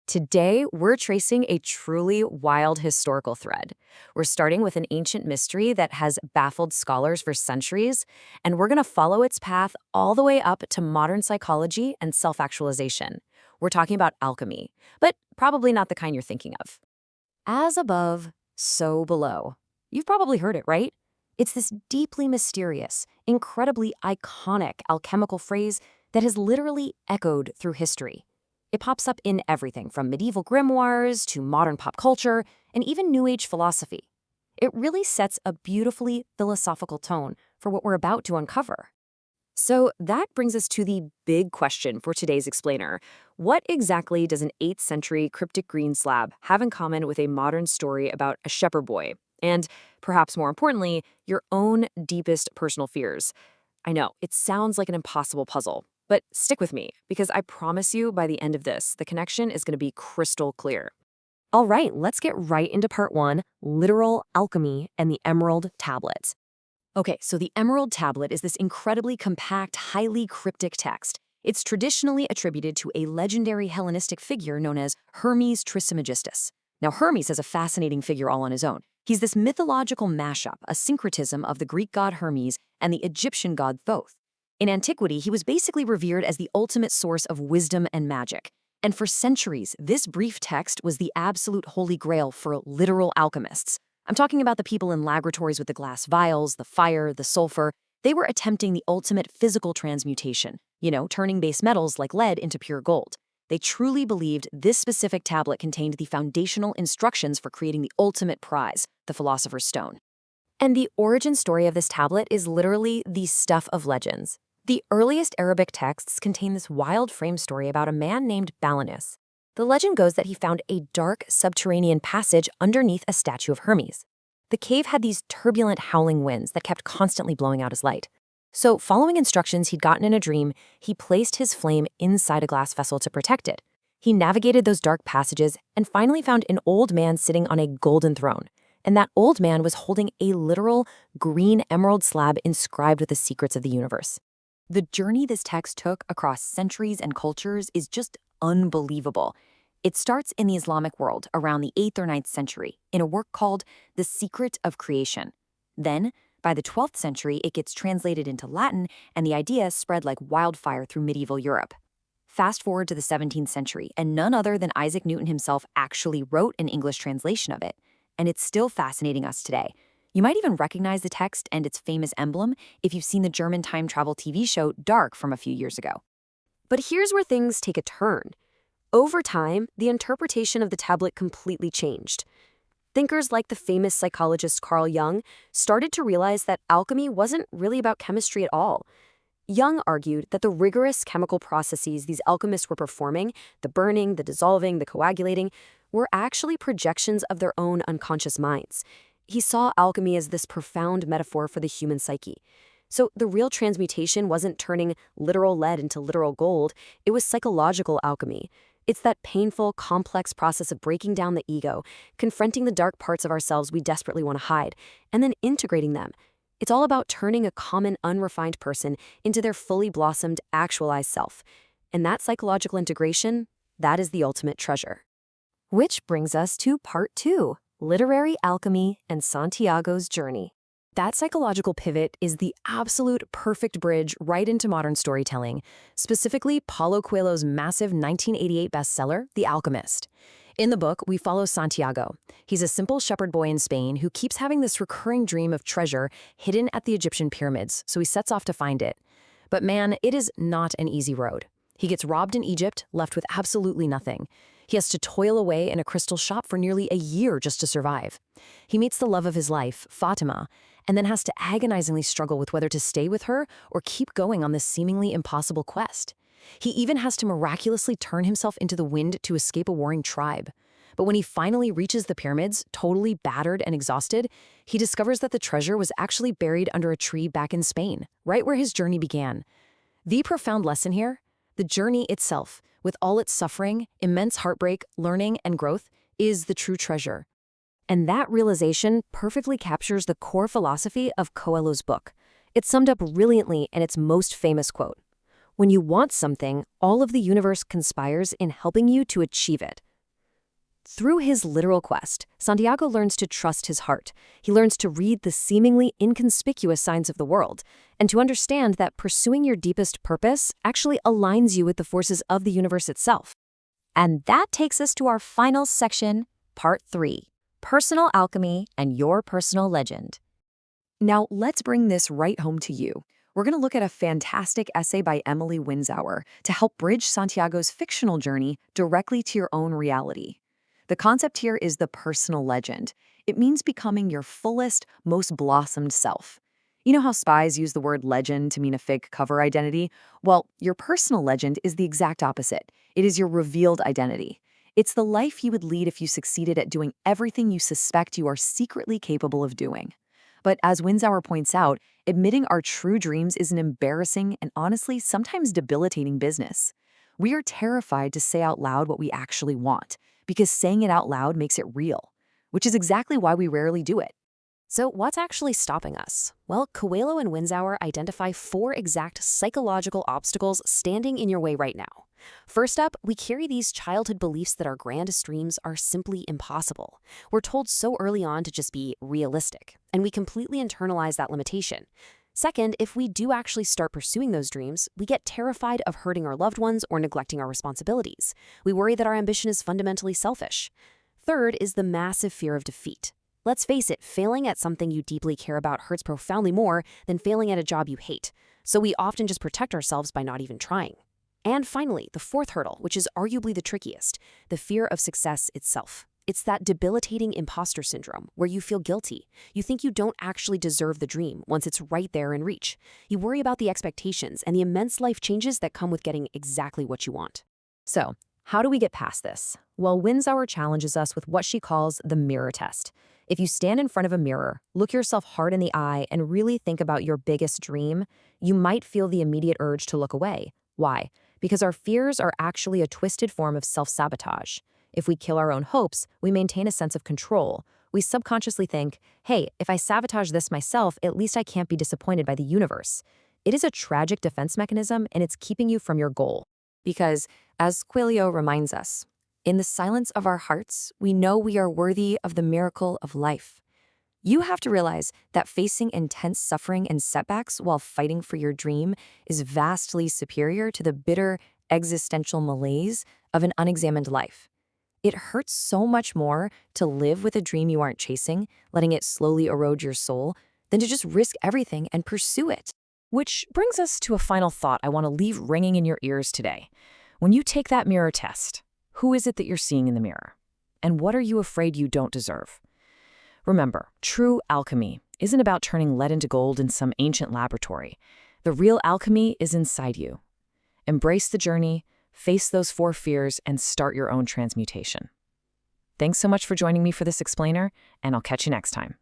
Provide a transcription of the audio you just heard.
Today, we're tracing a truly wild historical thread. We're starting with an ancient mystery that has baffled scholars for centuries, and we're going to follow its path all the way up to modern psychology and self-actualization. We're talking about alchemy, but probably not the kind you're thinking of. As above, so below. You've probably heard it, right? It's this deeply mysterious, incredibly iconic alchemical phrase that has literally echoed through history. It pops up in everything from medieval grimoires to modern pop culture and even New Age philosophy. It really sets a beautifully philosophical tone for what we're about to uncover. So that brings us to the big question for today's explainer. What exactly does an 8th century cryptic green slab have in common with a modern story about a shepherd boy? And perhaps more importantly, your own deepest personal fears. I know, it sounds like an impossible puzzle, but stick with me, because I promise you by the end of this, the connection is going to be crystal clear. All right, let's get right into part 1, literal alchemy and the emerald tablet. Okay, so the emerald tablet is this incredibly compact, highly cryptic text. It's traditionally attributed to a legendary Hellenistic figure known as Hermes Trismegistus. Now, Hermes is a fascinating figure all on his own. He's this mythological mashup, a syncretism of the Greek god Hermes and the Egyptian god Thoth. In antiquity, he was basically revered as the ultimate source of wisdom and magic. And for centuries, this brief text was the absolute holy grail for literal alchemists. I'm talking about the people in laboratories with the glass vials, the fire, the sulfur. They were attempting the ultimate physical transmutation, turning base metals like lead into pure gold. They truly believed this specific tablet contained the foundational instructions for creating the ultimate prize, the Philosopher's Stone. And the origin story of this tablet is literally the stuff of legends. The earliest Arabic texts contain this wild frame story about a man named Balinus. The legend goes that he found a dark subterranean passage underneath a statue of Hermes. The cave had these turbulent howling winds that kept constantly blowing out his light. So, following instructions he'd gotten in a dream, he placed his flame inside a glass vessel to protect it. He navigated those dark passages and finally found an old man sitting on a golden throne. And that old man was holding a literal green emerald slab inscribed with the secrets of the universe. The journey this text took across centuries and cultures is just unbelievable. It starts in the Islamic world around the 8th or 9th century in a work called The Secret of Creation. Then, by the 12th century, it gets translated into Latin, and the idea spread like wildfire through medieval Europe. Fast forward to the 17th century, and none other than Isaac Newton himself actually wrote an English translation of it, and it's still fascinating us today. You might even recognize the text and its famous emblem if you've seen the German time travel TV show Dark from a few years ago. But here's where things take a turn. Over time, the interpretation of the tablet completely changed. Thinkers like the famous psychologist Carl Jung started to realize that alchemy wasn't really about chemistry at all. Jung argued that the rigorous chemical processes these alchemists were performing, the burning, the dissolving, the coagulating, were actually projections of their own unconscious minds. He saw alchemy as this profound metaphor for the human psyche. So the real transmutation wasn't turning literal lead into literal gold, it was psychological alchemy. It's that painful, complex process of breaking down the ego, confronting the dark parts of ourselves we desperately want to hide, and then integrating them. It's all about turning a common, unrefined person into their fully blossomed, actualized self. And that psychological integration, that is the ultimate treasure. Which brings us to part 2, literary alchemy and Santiago's journey. That psychological pivot is the absolute perfect bridge right into modern storytelling, specifically Paulo Coelho's massive 1988 bestseller, The Alchemist. In the book, we follow Santiago. He's a simple shepherd boy in Spain who keeps having this recurring dream of treasure hidden at the Egyptian pyramids, so he sets off to find it. But man, it is not an easy road. He gets robbed in Egypt, left with absolutely nothing. He has to toil away in a crystal shop for nearly a year just to survive. He meets the love of his life, Fatima, and then has to agonizingly struggle with whether to stay with her or keep going on this seemingly impossible quest. He even has to miraculously turn himself into the wind to escape a warring tribe. But when he finally reaches the pyramids, totally battered and exhausted, he discovers that the treasure was actually buried under a tree back in Spain, right where his journey began. The profound lesson here? The journey itself, with all its suffering, immense heartbreak, learning, and growth, is the true treasure. And that realization perfectly captures the core philosophy of Coelho's book. It's summed up brilliantly in its most famous quote. When you want something, all of the universe conspires in helping you to achieve it. Through his literal quest, Santiago learns to trust his heart. He learns to read the seemingly inconspicuous signs of the world, and to understand that pursuing your deepest purpose actually aligns you with the forces of the universe itself. And that takes us to our final section, Part 3, Personal Alchemy and Your Personal Legend. Now, let's bring this right home to you. We're going to look at a fantastic essay by Emily Winsauer to help bridge Santiago's fictional journey directly to your own reality. The concept here is the personal legend. It means becoming your fullest, most blossomed self. You know how spies use the word legend to mean a fake cover identity? Well, your personal legend is the exact opposite. It is your revealed identity. It's the life you would lead if you succeeded at doing everything you suspect you are secretly capable of doing. But as Winsauer points out, admitting our true dreams is an embarrassing and honestly sometimes debilitating business. We are terrified to say out loud what we actually want, because saying it out loud makes it real, which is exactly why we rarely do it. So what's actually stopping us? Well, Coelho and Winsauer identify 4 exact psychological obstacles standing in your way right now. First up, we carry these childhood beliefs that our grandest dreams are simply impossible. We're told so early on to just be realistic, and we completely internalize that limitation. Second, if we do actually start pursuing those dreams, we get terrified of hurting our loved ones or neglecting our responsibilities. We worry that our ambition is fundamentally selfish. Third is the massive fear of defeat. Let's face it, failing at something you deeply care about hurts profoundly more than failing at a job you hate. So we often just protect ourselves by not even trying. And finally, the 4th hurdle, which is arguably the trickiest, the fear of success itself. It's that debilitating imposter syndrome where you feel guilty. You think you don't actually deserve the dream once it's right there in reach. You worry about the expectations and the immense life changes that come with getting exactly what you want. So, how do we get past this? Well, Winsauer challenges us with what she calls the mirror test. If you stand in front of a mirror, look yourself hard in the eye, and really think about your biggest dream, you might feel the immediate urge to look away. Why? Because our fears are actually a twisted form of self-sabotage. If we kill our own hopes, we maintain a sense of control. We subconsciously think, hey, if I sabotage this myself, at least I can't be disappointed by the universe. It is a tragic defense mechanism, and it's keeping you from your goal. Because, as Coelho reminds us, in the silence of our hearts, we know we are worthy of the miracle of life. You have to realize that facing intense suffering and setbacks while fighting for your dream is vastly superior to the bitter existential malaise of an unexamined life. It hurts so much more to live with a dream you aren't chasing, letting it slowly erode your soul, than to just risk everything and pursue it. Which brings us to a final thought I want to leave ringing in your ears today. When you take that mirror test, who is it that you're seeing in the mirror? And what are you afraid you don't deserve? Remember, true alchemy isn't about turning lead into gold in some ancient laboratory. The real alchemy is inside you. Embrace the journey, face those 4 fears, and start your own transmutation. Thanks so much for joining me for this explainer, and I'll catch you next time.